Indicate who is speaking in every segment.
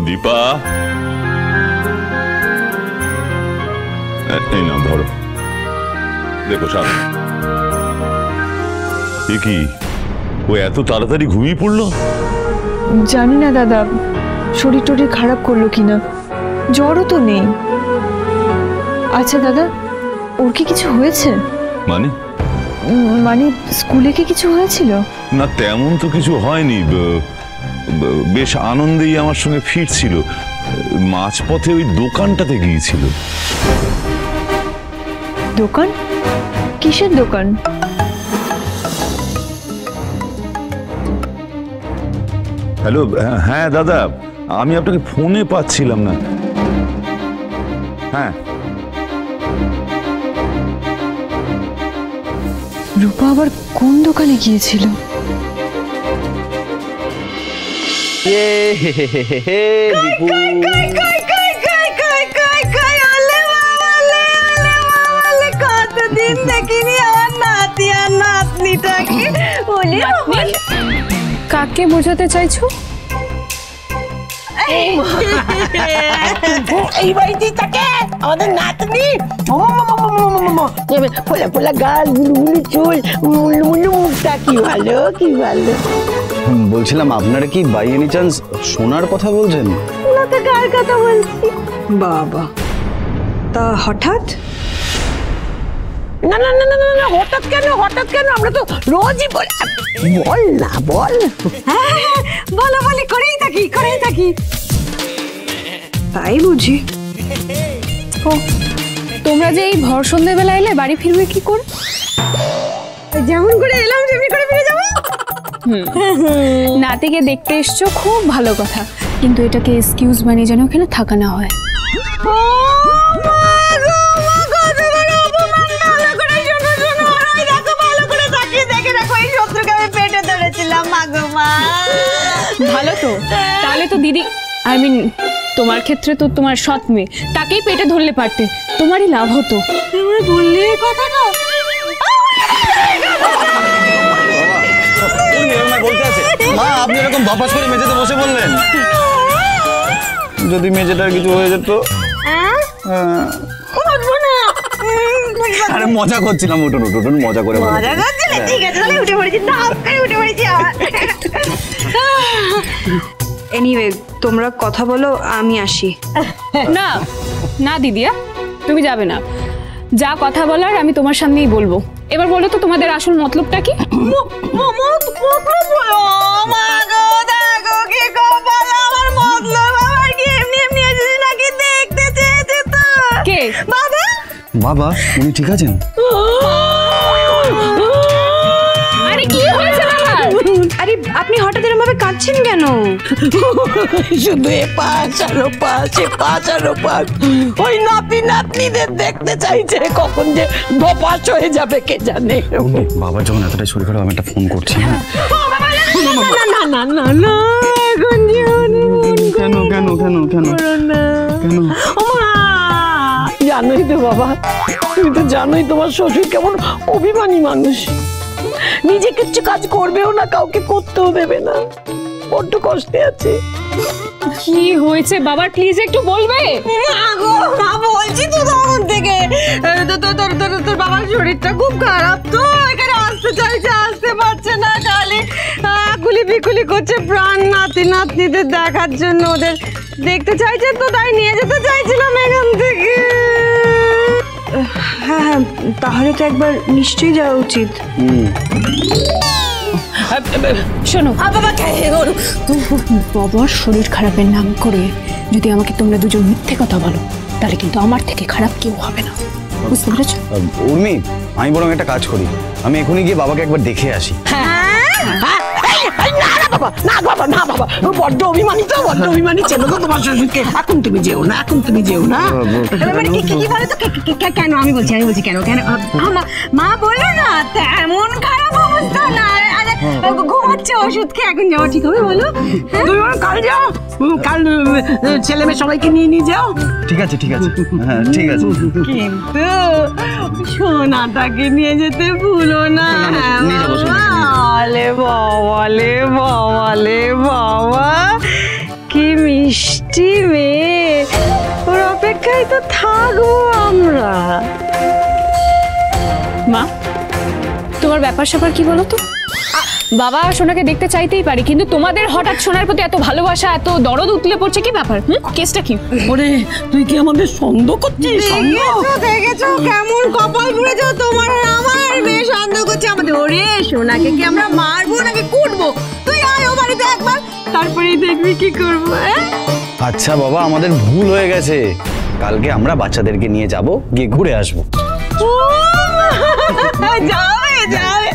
Speaker 1: দীপা, এই নাও ধরো, দেখো সারা কি ও এত তাড়াতাড়ি ঘুমিয়ে পড়লো?
Speaker 2: জানি না দাদা, শরীর টরীর খারাপ করলো কিনা, জ্বরও তো নেই। আচ্ছা দাদা, ওর কি কিছু হয়েছে?
Speaker 1: মানে
Speaker 2: মানে স্কুলে কি কিছু হয়েছিল?
Speaker 1: না, তেমন তো কিছু হয়নি। বেশ আনন্দেই আমার সঙ্গে ফিরছিল, মাঝপথে ওই দোকানটাতে গিয়েছিল।
Speaker 2: দোকান? কিসের দোকান?
Speaker 1: হ্যালো, হ্যাঁ দাদা, আমি আপনাকে ফোনে পাচ্ছিলাম না। হ্যাঁ,
Speaker 2: রূপা আবার কোন দোকানে গিয়েছিল?
Speaker 3: কতদিন দেখিনি আমার নাতি আর নাতনিটাকে।
Speaker 4: কাকে বোঝাতে চাইছো?
Speaker 3: এই বাড়িতে থাকে আমাদের নাতনি, ফোলা ফোলা গাল, গুলুগুলু চুল, মুলু মুলু মুখটা, কি ভালো কি ভালো।
Speaker 5: বলছিলাম, আপনারা কি বাই এনি চান্স সোনার কথা বলছেন?
Speaker 3: না তো কার কথা বলছি?
Speaker 2: বাবা, তা হঠাৎ?
Speaker 3: না না না না না, হঠাৎ কেন, হঠাৎ কেন? আমরা তো রোজই বল। বল না বল। হ্যাঁ, বলো বলি করেই থাকি।
Speaker 2: তাই বুঝি?
Speaker 4: ও, তোমরা যে এই ভর সন্ধ্যেবেলা এলে, বাড়ি ফিরবে কি করে?
Speaker 3: যেমন করে এলাম তেমনি করে ফিরে যাবো।
Speaker 4: নাতিকে দেখতে এসছো, খুব ভালো কথা, কিন্তু এটাকে এক্সকিউজ বানিয়ে যেন ওখানে থাকা না হয়। ভালো তো, তাহলে তো দিদি, আই মিন তোমার ক্ষেত্রে তো তোমার সৎ মেয়ে, তাকেই পেটে ধরলে পারতে, তোমারই লাভ হতো।
Speaker 3: বললে কথাটা
Speaker 5: মা, আপনি এরকম বাপাস করে মেঝেতে বসে বললেন, যদি মেঝেটার কিছু হয়ে যেত। আরে মজা করছিলাম, উঠুন উঠুন, মজা করে
Speaker 3: মজা করছিলে? ঠিক আছে, তাহলে উঠে পড়েছি, উঠে পড়েছি আবার।
Speaker 2: এনিওয়ে, তোমরা কথা বলো, আমি আসি।
Speaker 4: না না দিদিয়া, তুমি যাবে না, যা কথা বলার আমি তোমার সামনেই বলবো। এবার বলো তো তোমাদের আসল মতলবটা কি? কে?
Speaker 5: বাবা, উনি ঠিক আছেন?
Speaker 4: আরে কি হয়েছে বাবার?
Speaker 2: আরে আপনি হঠাৎ এরকম ভাবে কাঁদছেন কেন?
Speaker 3: শুধু এ পাশ আর ও পাশ, এ পাশ আর ও পাশ, ওই নাতি নাতনিদের দেখতে চাইছে, কখন যে ধপাস হয়ে যাবে কে জানে।
Speaker 5: বাবার যখন এতটাই শরীর খারাপ, আমি একটা ফোন করছি।
Speaker 3: না না না না, এখন
Speaker 5: কেন কেন কেন কেন কেন?
Speaker 3: জানোই তো বাবা, তুমি তো জানোই তোমার শ্বশুর কেমন অভিমানী মানুষ, নিজে কিছু কাজ করবেও না, কাউকে করতেও দেবে না, বড্ড কষ্টে আছে।
Speaker 4: কি হয়েছে বাবার, প্লিজ একটু বলবে?
Speaker 3: বলছি তো তখন থেকে, তোর বাবার শরীরটা খুব খারাপ, তো এখানে আসতে চাইছে, আসতে পারছে না, খালি আকুলি বিকুলি করছে, প্রাণ নাতি নাতনিদের দেখার জন্য ওদের দেখতে চাইছে, তো তাই নিয়ে যেতে চাইছিলাম এখান থেকে।
Speaker 2: হ্যাঁ, তাহলে তো একবার নিশ্চয়ই যাওয়া উচিত।
Speaker 4: শোনো, বাবার শরীর খারাপের নাম করে যদি আমাকে তোমরা দুজন মিথ্যে কথা বলো, তাহলে কিন্তু আমার থেকে খারাপ কেউ হবে না, বুঝতে পেরেছো?
Speaker 5: উর্মি, আমি বরং একটা কাজ করি, আমি এখনই গিয়ে বাবাকে একবার দেখে আসি।
Speaker 3: না বাবা, না বাবা, বড্ড অভিমানী তো, বড্ড অভিমানী, চেনো তো তোমার শ্বশুরকে। এখন তুমি যেও না, এখন তুমি যেও না। কি বলে তো, কেন? আমি বলছি কেন কেন? মা বললো না তেমন খারাপ অবস্থা না, ঘুমাচ্ছে, ওষুধ খেয়ে এখন যাওয়া ঠিক হবে, বলো? তুমি কাল যাও, কাল ছেলে মেয়ে সবাইকে নিয়ে যাও।
Speaker 5: ঠিক আছে ঠিক আছে, হ্যাঁ ঠিক আছে,
Speaker 3: কিন্তু সোনাটাকে নিয়ে যেতে ভুলো না। বাবা, কি মিষ্টি মিষ্টি মেয়ে, ওর অপেক্ষায় তো থাকবো আমরা।
Speaker 4: মা, তোমার ব্যাপার স্যাপার কি বলো তো? বাবা সোনাকে দেখতে চাইতেই পারি, কিন্তু তোমাদের হঠাৎ সোনার প্রতি এত ভালোবাসা, এত দরদ উতলে পড়ছে, কি ব্যাপার? কেসটা কি?
Speaker 3: ওরে তুই কি আমাদের সন্দেহ করছিস? দেখেছো কেমন কপাল পুড়েছো তোমার আর আমার? মেয়ে সন্দেহ করছে আমাদের। ওরে সোনাকে কি আমরা মারবো নাকি কুটবো? তুই আয় ও বাড়িতে একবার, তারপরেই দেখবি কি করবো।
Speaker 5: আচ্ছা বাবা, আমাদের ভুল হয়ে গেছে। কালকে আমরা বাচ্চাদেরকে নিয়ে যাব, গিয়ে ঘুরে আসবো।
Speaker 3: যাবে যাবে।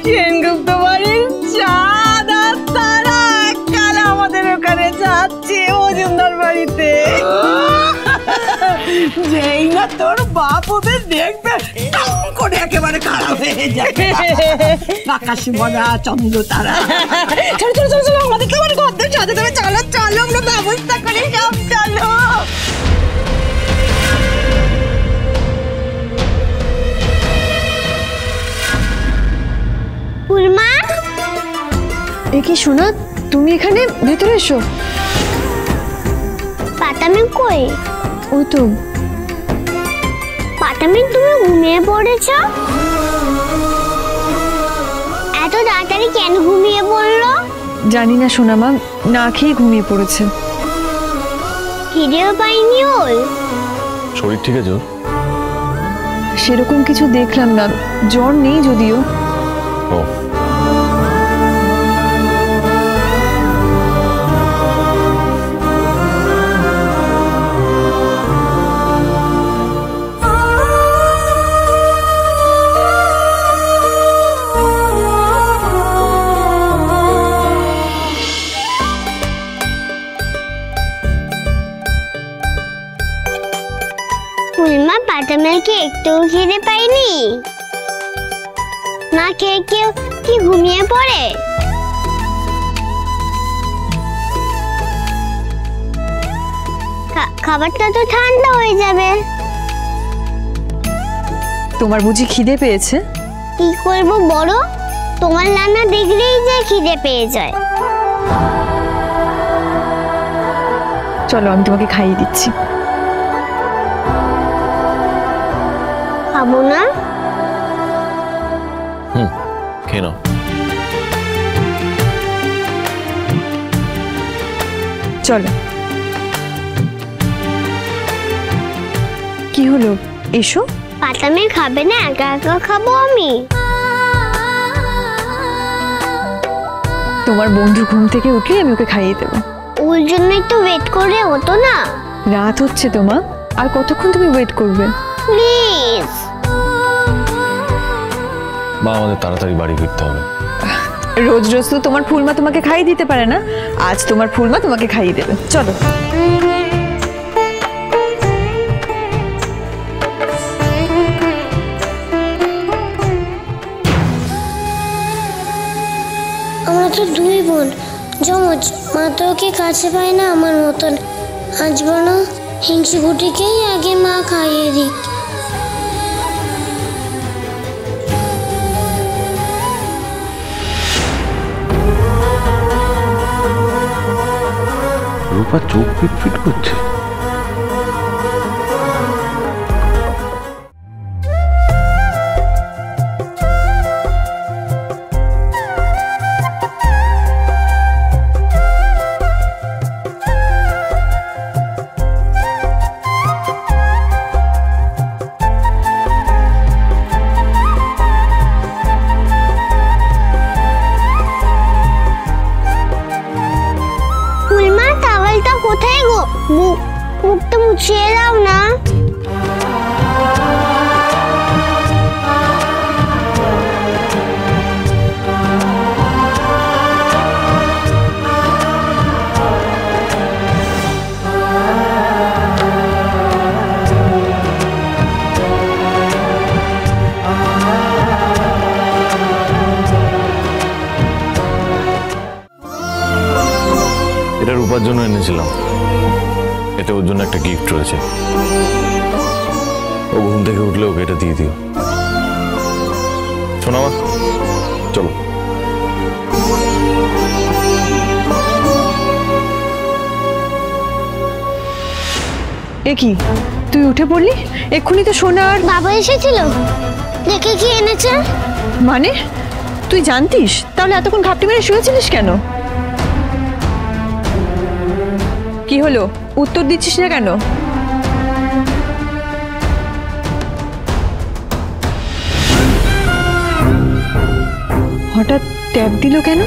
Speaker 3: সেনগুপ্ত বাড়ির চাঁদ আর তারা এককাল আমাদের ওখানে যাচ্ছে মজুমদার বাড়িতে। যেই না তোর বাপ ওদের দেখবে করে একেবারে খারাপ হয়ে যাবে। আকাশি মজা চন্দ্র তারা। চলো চলো চলো চলো, আমাদের কেমন গদ্দের সাথে তুমি চলো চলো, আমরা ব্যবস্থা করে সব চলো।
Speaker 2: এ কি শোনা, তুমি এখানে? ভেতরে এসো।
Speaker 6: পাতামি কই?
Speaker 2: ও তো।
Speaker 6: পাতামি তুমি ঘুমিয়ে পড়েছো? এত তাড়াতাড়ি কেন ঘুমিয়ে পড়লো?
Speaker 2: জানি না সোনা মা, না খেয়ে ঘুমিয়ে পড়েছে।
Speaker 6: খিদেও পাইনি ওর?
Speaker 5: শরীর ঠিক আছে?
Speaker 2: সেরকম কিছু দেখলাম না, জ্বর নেই যদিও।
Speaker 5: ও
Speaker 6: ফুলমা, পাতামির কি একটু খিদে পাইনি? না খেয়ে কেউ কি ঘুমিয়ে পড়ে? খাবারটা তো ঠান্ডা হয়ে যাবে।
Speaker 2: তোমার বুঝি খিদে পেয়েছে?
Speaker 6: কি করবো বড়, তোমার রান্না দেখলেই যে খিদে পেয়ে যায়।
Speaker 2: চলো আমি তোমাকে খাইয়ে দিচ্ছি।
Speaker 6: খাবো না?
Speaker 5: খেয়ে নাও।
Speaker 2: চলো। কি হলো, এসো।
Speaker 6: পাতামি খাবে না, একা একা খাবো আমি।
Speaker 2: তোমার বন্ধু ঘুম থেকে উঠলে আমি ওকে খাইয়ে দেবো।
Speaker 6: ওর জন্য একটু ওয়েট করে হতো না?
Speaker 2: রাত হচ্ছে তো মা, আর কতক্ষণ তুমি ওয়েট করবে?
Speaker 6: প্লিজ।
Speaker 5: মা, আমাদের তাড়াতাড়ি বাড়ি ফিরতে হবে।
Speaker 2: রোজ রোজ তো তোমার ফুলমা তোমাকে খাইয়ে দিতে পারে না, আজ তোমার ফুলমা তোমাকে খাইয়ে দেবে। চলো।
Speaker 6: আমরা তো দুই বোন, যমজ। মা তো ওকে কাছে পায় না আমার মতন। আজ বলো হিংসু গুটিকেই আগে মা খাইয়ে দিক।
Speaker 1: রূপা চোখ পিটপিট করছে।
Speaker 6: কোথায় গো? মুখটা মুছিয়ে দাও না।
Speaker 7: এটা রূপার জন্য এনেছিলাম। এতে ওর জন্য একটা গিফট রয়েছে। ও ঘুম থেকে উঠলে ওকে এটা দিয়ে দিও। শোনো মা, চলো।
Speaker 2: এ কি তুই উঠে পড়লি? এক্ষুনি তো সোনা আর
Speaker 6: বাবা এসেছিল, দেখে কি এনেছে?
Speaker 2: মানে তুই জানতিস? তাহলে এতক্ষণ ঘাপটি মেরে শুয়েছিলিস কেন? কি হলো, উত্তর দিচ্ছিস না কেন? হঠাৎ ট্যাপ দিল কেন?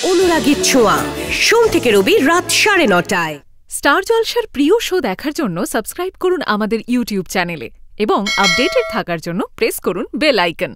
Speaker 8: অনুরাগীর ছোঁয়া, সোম থেকে রবি রাত 9:30টায়।
Speaker 9: স্টার জলসার প্রিয় শো দেখার জন্য সাবস্ক্রাইব করুন আমাদের ইউটিউব চ্যানেলে এবং আপডেটেড থাকার জন্য প্রেস করুন বেল আইকন।